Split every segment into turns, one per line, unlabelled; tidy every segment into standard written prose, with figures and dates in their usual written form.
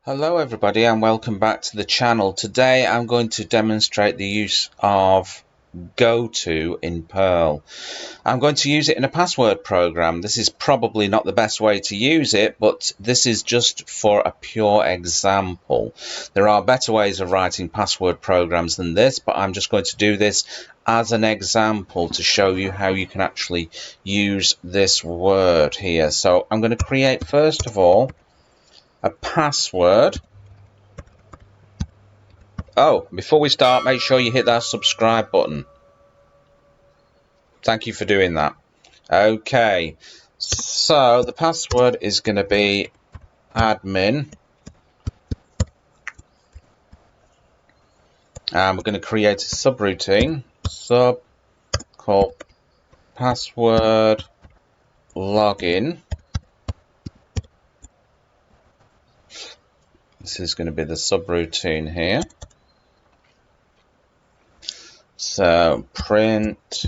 Hello everybody and welcome back to the channel. Today I'm going to demonstrate the use of GOTO in Perl. I'm going to use it in a password program. This is probably not the best way to use it, but this is just for a pure example. There are better ways of writing password programs than this, but I'm just going to do this as an example to show you how you can actually use this word here. So I'm going to create, first of all, a password. Oh, before we start, make sure you hit that subscribe button. Thank you for doing that. Okay, so the password is going to be admin. And we're going to create a subroutine, called password login. This is going to be the subroutine here. So print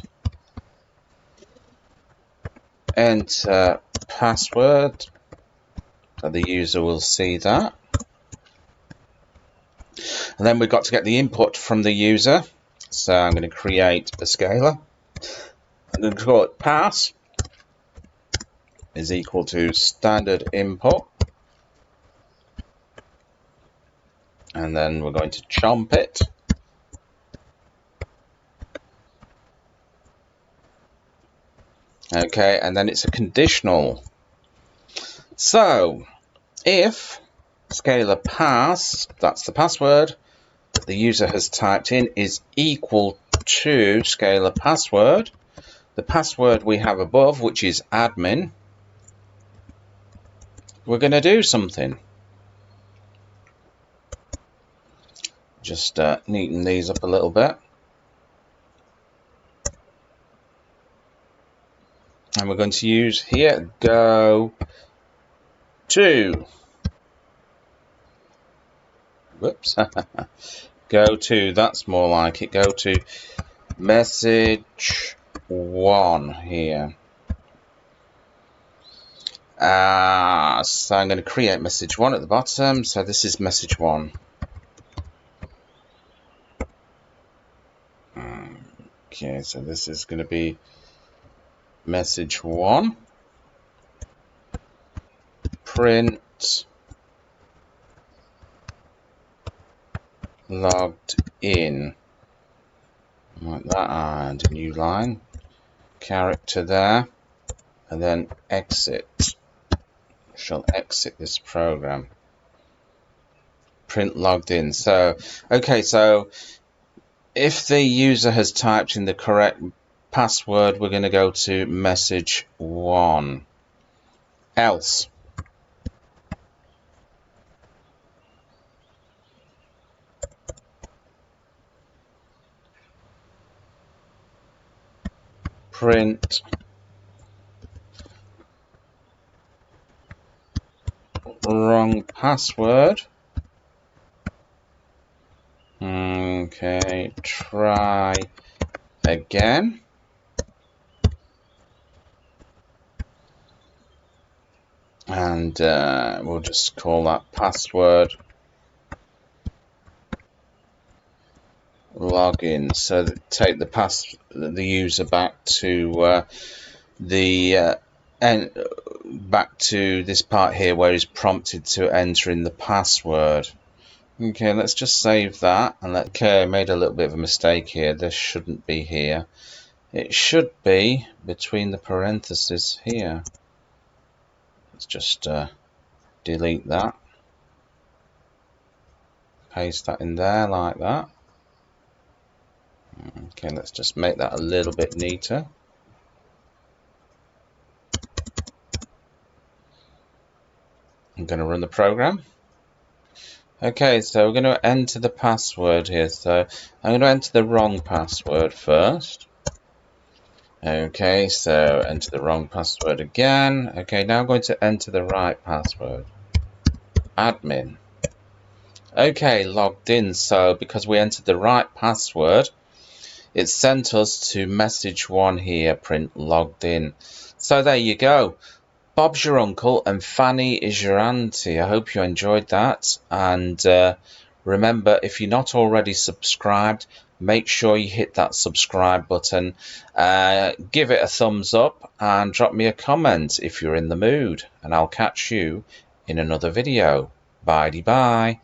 enter password, so the user will see that. And then we've got to get the input from the user. So I'm going to create a scalar. I'm going to call it pass is equal to standard input. And then we're going to chomp it. Okay, and then it's a conditional. So if scalar pass, that's the password that the user has typed in, is equal to scalar password, the password we have above, which is admin, we're going to do something. Just neaten these up a little bit. And we're going to use here go to. Whoops. Go to, that's more like it. Go to message 1 here. So I'm going to create message 1 at the bottom. So this is message 1. Okay, so this is going to be message 1. Print logged in. Like that, and a new line. Character there. And then exit. Shall exit this program. Print logged in. So, okay, so if the user has typed in the correct password, we're going to go to message 1. Else. Print wrong password. Okay, try again. And we'll just call that password login. So take the user back to back to this part here where he's prompted to enter in the password. Okay, let's just save that. And okay, I made a little bit of a mistake here. This shouldn't be here. It should be between the parentheses here. Let's just delete that. Paste that in there like that. Okay, let's just make that a little bit neater. I'm going to run the program. Okay, so we're going to enter the password here. So I'm going to enter the wrong password first. Okay, so enter the wrong password again. Okay, now I'm going to enter the right password. Admin. Okay, logged in. So because we entered the right password, it sent us to message 1 here, print logged in. So there you go. Bob's your uncle and Fanny is your auntie. I hope you enjoyed that. And remember, if you're not already subscribed, make sure you hit that subscribe button. Give it a thumbs up and drop me a comment if you're in the mood. And I'll catch you in another video. Bye-bye.